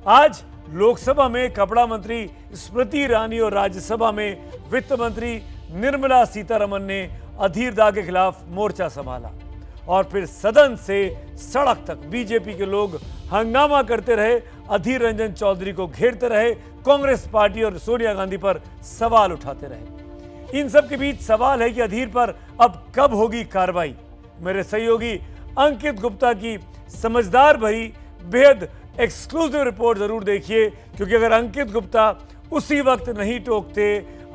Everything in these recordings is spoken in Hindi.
आज लोकसभा में कपड़ा मंत्री स्मृति ईरानी और राज्यसभा में वित्त मंत्री निर्मला सीतारमण ने अधीर दा के खिलाफ मोर्चा संभाला और फिर सदन से सड़क तक बीजेपी के लोग हंगामा करते रहे, अधीर रंजन चौधरी को घेरते रहे, कांग्रेस पार्टी और सोनिया गांधी पर सवाल उठाते रहे। इन सब के बीच सवाल है कि अधीर पर अब कब होगी कार्रवाई। मेरे सहयोगी अंकित गुप्ता की समझदार भरी बेहद एक्सक्लूसिव रिपोर्ट जरूर देखिए, क्योंकि अगर अंकित गुप्ता उसी वक्त नहीं टोकते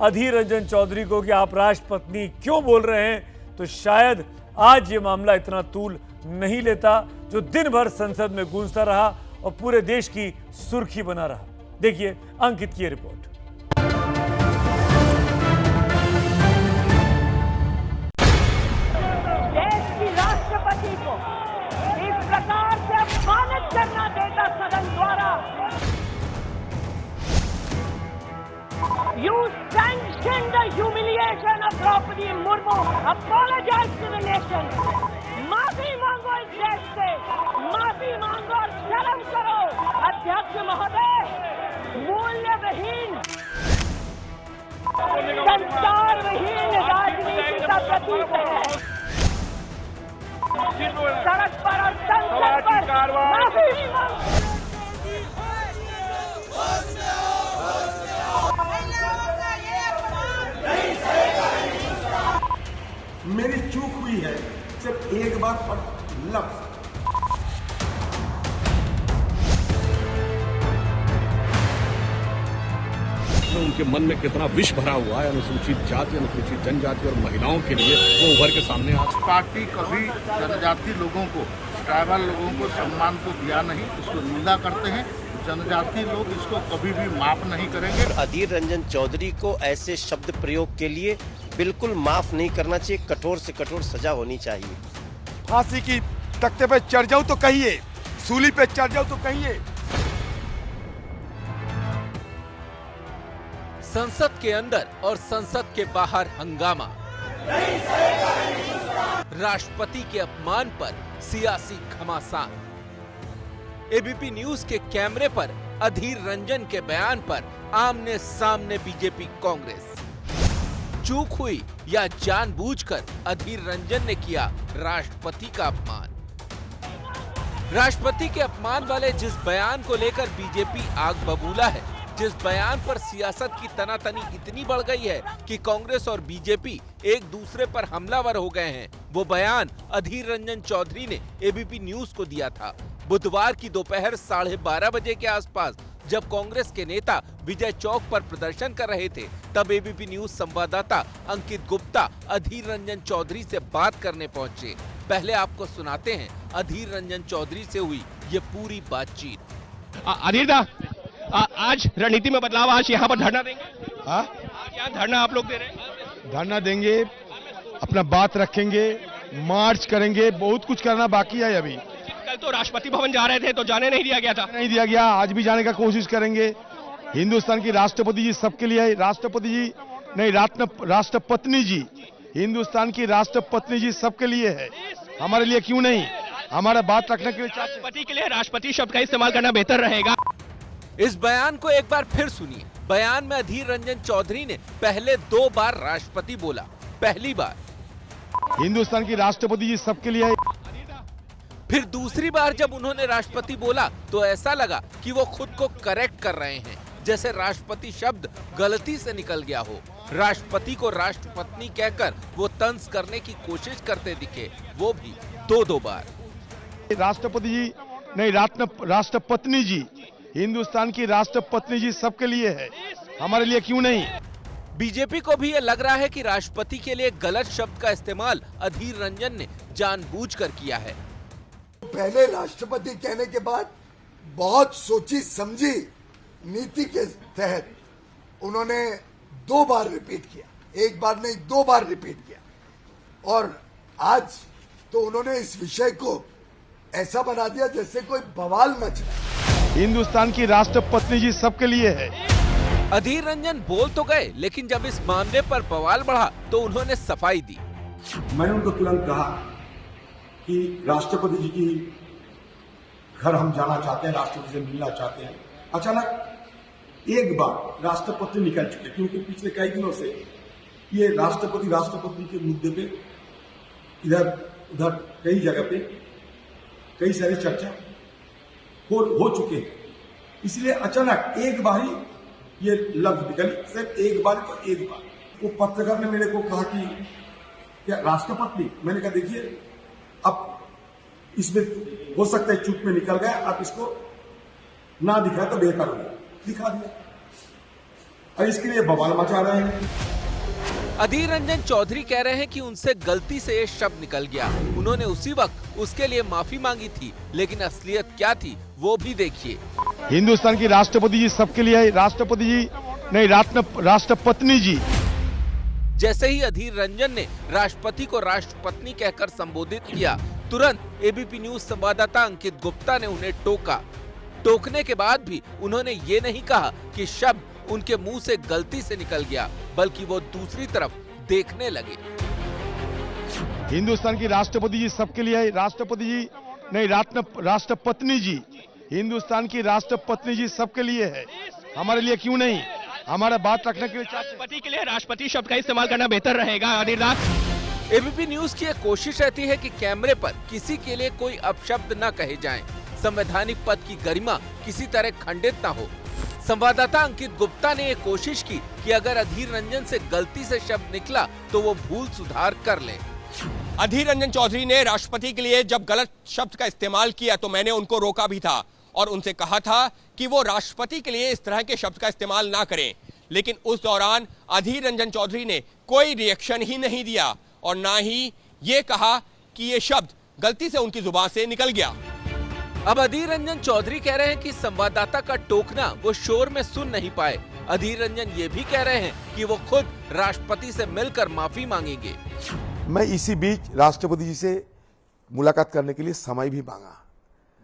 अधीर रंजन चौधरी को कि आप राष्ट्रपति क्यों बोल रहे हैं, तो शायद आज ये मामला इतना तूल नहीं लेता जो दिन भर संसद में गूंजता रहा और पूरे देश की सुर्खी बना रहा। देखिए अंकित की रिपोर्ट। देश की राष्ट्रपति को इस प्रकार से अपमानित करना देता सदन द्वारा। You sanctioned the humiliation of Draupadi Murmu. Apologize to the nation. माफी मांगो इस देश से, माफी मांगो और शर्म करो। अध्यक्ष महोदय, मूल्यविहीन, संस्कारविहीन राजनीति का प्रतीक है। सड़क पर और संसद पर माफी मांगो। मेरी चूक हुई है, सिर्फ एक बात पर लफ्ज। उनके मन में कितना विष भरा हुआ है अनुसूचित जाति, अनुसूचित जनजाति और महिलाओं के लिए, वो उभर के सामने आ। पार्टी कभी जनजाति लोगों को, ट्राइबल लोगों को सम्मान तो दिया नहीं, उसको निंदा करते हैं। जनजाति लोग इसको कभी भी माफ नहीं करेंगे। अधीर रंजन चौधरी को ऐसे शब्द प्रयोग के लिए बिल्कुल माफ नहीं करना चाहिए, कठोर से कठोर सजा होनी चाहिए। फांसी की तख्ते पे चढ़ जाऊं तो कहिए, सूली पे चढ़ जाऊं तो कहिए। संसद के अंदर और संसद के बाहर हंगामा। राष्ट्रपति के अपमान पर सियासी घमासान। एबीपी न्यूज के कैमरे पर अधीर रंजन के बयान पर आमने सामने बीजेपी कांग्रेस। चूक हुई या जानबूझकर अधीर रंजन ने किया राष्ट्रपति का अपमान। राष्ट्रपति के अपमान वाले जिस बयान को लेकर बीजेपी आग बबूला है, जिस बयान पर सियासत की तनातनी इतनी बढ़ गई है कि कांग्रेस और बीजेपी एक दूसरे पर हमलावर हो गए हैं, वो बयान अधीर रंजन चौधरी ने एबीपी न्यूज को दिया था। बुधवार की दोपहर 12:30 बजे के आसपास जब कांग्रेस के नेता विजय चौक पर प्रदर्शन कर रहे थे, तब एबीपी न्यूज संवाददाता अंकित गुप्ता अधीर रंजन चौधरी से बात करने पहुंचे। पहले आपको सुनाते हैं अधीर रंजन चौधरी से हुई ये पूरी बातचीत। अधीर दा, आज रणनीति में बदलाव, आज यहाँ पर धरना देंगे? हाँ, आज यहाँ धरना आप लोग दे रहे हैं? धरना देंगे, अपना बात रखेंगे, मार्च करेंगे, बहुत कुछ करना बाकी है अभी। कल तो राष्ट्रपति भवन जा रहे थे तो जाने नहीं दिया गया था। नहीं दिया गया, आज भी जाने का कोशिश करेंगे। हिंदुस्तान की राष्ट्रपति जी सबके लिए है, राष्ट्रपति जी नहीं, राष्ट्रपत्नी जी, हिंदुस्तान की राष्ट्रपत्नी जी सबके लिए है, हमारे लिए क्यों नहीं? हमारा बात रखने के लिए राष्ट्रपति के लिए राष्ट्रपति शब्द का इस्तेमाल करना बेहतर रहेगा। इस बयान को एक बार फिर सुनिए। बयान में अधीर रंजन चौधरी ने पहले 2 बार राष्ट्रपति बोला। पहली बार हिंदुस्तान की राष्ट्रपति जी सबके लिए है, फिर दूसरी बार जब उन्होंने राष्ट्रपति बोला तो ऐसा लगा कि वो खुद को करेक्ट कर रहे हैं, जैसे राष्ट्रपति शब्द गलती से निकल गया हो। राष्ट्रपति को राष्ट्रपत्नी कहकर वो तंज करने की कोशिश करते दिखे, वो भी 2 बार। राष्ट्रपति जी नहीं, राष्ट्रपत्नी जी, हिंदुस्तान की राष्ट्रपत्नी जी सबके लिए है, हमारे लिए क्यों नहीं? बीजेपी को भी ये लग रहा है कि राष्ट्रपति के लिए गलत शब्द का इस्तेमाल अधीर रंजन ने जानबूझकर किया है। पहले राष्ट्रपति कहने के बाद बहुत सोची समझी नीति के तहत उन्होंने 2 बार रिपीट किया, 1 बार नहीं 2 बार रिपीट किया। और आज तो उन्होंने इस विषय को ऐसा बना दिया जैसे कोई बवाल मच रहा है। हिंदुस्तान की राष्ट्रपत्नी जी सबके लिए है। अधीर रंजन बोल तो गए, लेकिन जब इस मामले पर बवाल बढ़ा तो उन्होंने सफाई दी। मैंने उनको तुरंत कहा कि राष्ट्रपति जी की घर हम जाना चाहते हैं, राष्ट्रपति से मिलना चाहते हैं। अचानक एक बार राष्ट्रपति निकल चुके, क्योंकि पिछले कई दिनों से ये राष्ट्रपति के मुद्दे पे इधर उधर कई जगह पे कई सारी चर्चा हो चुके हैं। इसलिए अचानक एक बार ही ये लफ्ज निकली, सिर्फ एक बार तो एक बार। वो पत्रकार ने मेरे को कहा कि क्या राष्ट्रपति, मैंने कहा देखिए अब इसमें हो सकता है चुप में निकल गया, आप इसको ना दिखा तो बेहतर होगा, दिखा दिया और इसके लिए बवाल मचा रहे हैं। अधीर रंजन चौधरी कह रहे हैं कि उनसे गलती से ये शब्द निकल गया, उन्होंने उसी वक्त उसके लिए माफी मांगी थी, लेकिन असलियत क्या थी वो भी देखिए। हिंदुस्तान की राष्ट्रपति जी सबके लिए है, राष्ट्रपति जी नहीं, राष्ट्रपत्नी जी। जैसे ही अधीर रंजन ने राष्ट्रपति को राष्ट्रपत्नी कहकर संबोधित किया, तुरंत एबीपी न्यूज संवाददाता अंकित गुप्ता ने उन्हें टोका। टोकने के बाद भी उन्होंने ये नहीं कहा कि शब्द उनके मुंह से गलती से निकल गया, बल्कि वो दूसरी तरफ देखने लगे। हिंदुस्तान की राष्ट्रपति जी सबके लिए है, राष्ट्रपति जी नहीं, राष्ट्रपत्नी जी। हिंदुस्तान की राष्ट्रपत्नी जी सबके लिए है, हमारे लिए क्यों नहीं? हमारा बात रखने के लिए राष्ट्रपति के लिए राष्ट्रपति शब्द का इस्तेमाल करना बेहतर रहेगा। अधीरदास, एबीपी न्यूज की एक कोशिश रहती है कि कैमरे पर किसी के लिए कोई अपशब्द न कहे जाएं, संवैधानिक पद की गरिमा किसी तरह खंडित न हो। संवाददाता अंकित गुप्ता ने एक कोशिश की कि अगर अधीर रंजन से गलती से शब्द निकला तो वो भूल सुधार कर लें। अधीर रंजन चौधरी ने राष्ट्रपति के लिए जब गलत शब्द का इस्तेमाल किया तो मैंने उनको रोका भी था और उनसे कहा था कि वो राष्ट्रपति के लिए इस तरह के शब्द का इस्तेमाल ना करें, लेकिन उस दौरान अधीर रंजन चौधरी ने कोई रिएक्शन ही नहीं दिया और ना ही ये कहा कि ये शब्द गलती से उनकी जुबान से निकल गया। अब अधीर रंजन चौधरी कह रहे हैं कि संवाददाता का टोकना वो शोर में सुन नहीं पाए। अधीर रंजन ये भी कह रहे हैं कि वो खुद राष्ट्रपति से मिलकर माफी मांगेंगे। मैं इसी बीच राष्ट्रपति जी से मुलाकात करने के लिए समय भी मांगा।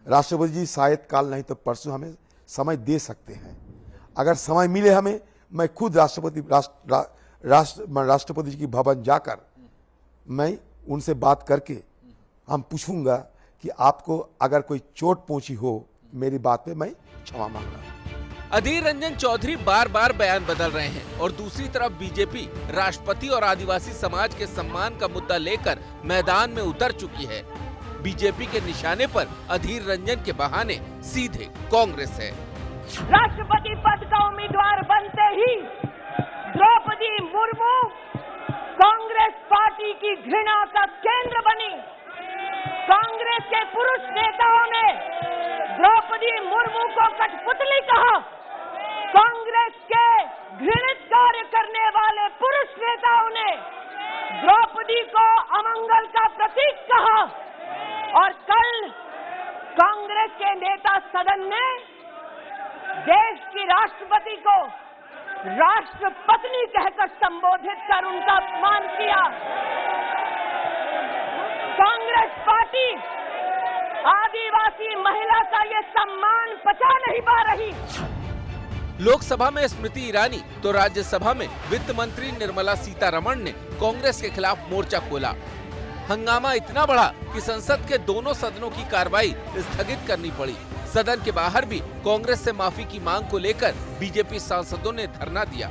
राष्ट्रपति जी शायद कल नहीं तो परसों हमें समय दे सकते हैं। अगर समय मिले हमें, मैं खुद राष्ट्रपति जी की भवन जाकर मैं उनसे बात करके हम पूछूंगा कि आपको अगर कोई चोट पहुंची हो मेरी बात पे, मैं क्षमा मांग रहा हूं। अधीर रंजन चौधरी बार बार बयान बदल रहे हैं और दूसरी तरफ बीजेपी राष्ट्रपति और आदिवासी समाज के सम्मान का मुद्दा लेकर मैदान में उतर चुकी है। बीजेपी के निशाने पर अधीर रंजन के बहाने सीधे कांग्रेस है। राष्ट्रपति पद का उम्मीदवार बनते ही द्रौपदी मुर्मू कांग्रेस पार्टी की घृणा का केंद्र बनी। कांग्रेस के पुरुष नेताओं ने द्रौपदी मुर्मू को कठपुतली कहा। कांग्रेस के घृणित कार्य करने वाले पुरुष नेताओं ने द्रौपदी को अमंगल का प्रतीक कहा और कल कांग्रेस के नेता सदन ने देश की राष्ट्रपति को राष्ट्रपत्नी कहकर संबोधित कर उनका अपमान किया। कांग्रेस पार्टी आदिवासी महिला का ये सम्मान पचा नहीं पा रही। लोकसभा में स्मृति ईरानी तो राज्यसभा में वित्त मंत्री निर्मला सीतारमण ने कांग्रेस के खिलाफ मोर्चा खोला। हंगामा इतना बढ़ा कि संसद के दोनों सदनों की कार्रवाई स्थगित करनी पड़ी। सदन के बाहर भी कांग्रेस से माफी की मांग को लेकर बीजेपी सांसदों ने धरना दिया।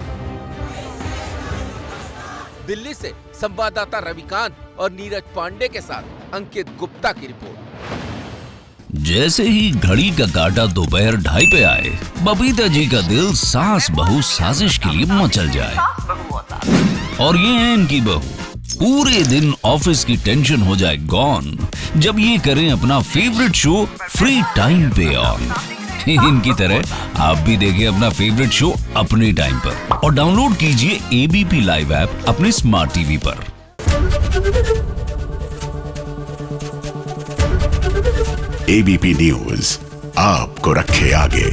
दिल्ली से संवाददाता रविकांत और नीरज पांडे के साथ अंकित गुप्ता की रिपोर्ट। जैसे ही घड़ी का काटा दोपहर 2:30 पे आए, बबीता जी का दिल सास बहू साजिश के लिए मचल जाए। और ये है इनकी बहू, पूरे दिन ऑफिस की टेंशन हो जाए गॉन जब ये करें अपना फेवरेट शो फ्री टाइम पे ऑन। इनकी तरह आप भी देखें अपना फेवरेट शो अपने टाइम पर और डाउनलोड कीजिए एबीपी लाइव ऐप अपने स्मार्ट टीवी पर। एबीपी न्यूज आपको रखे आगे।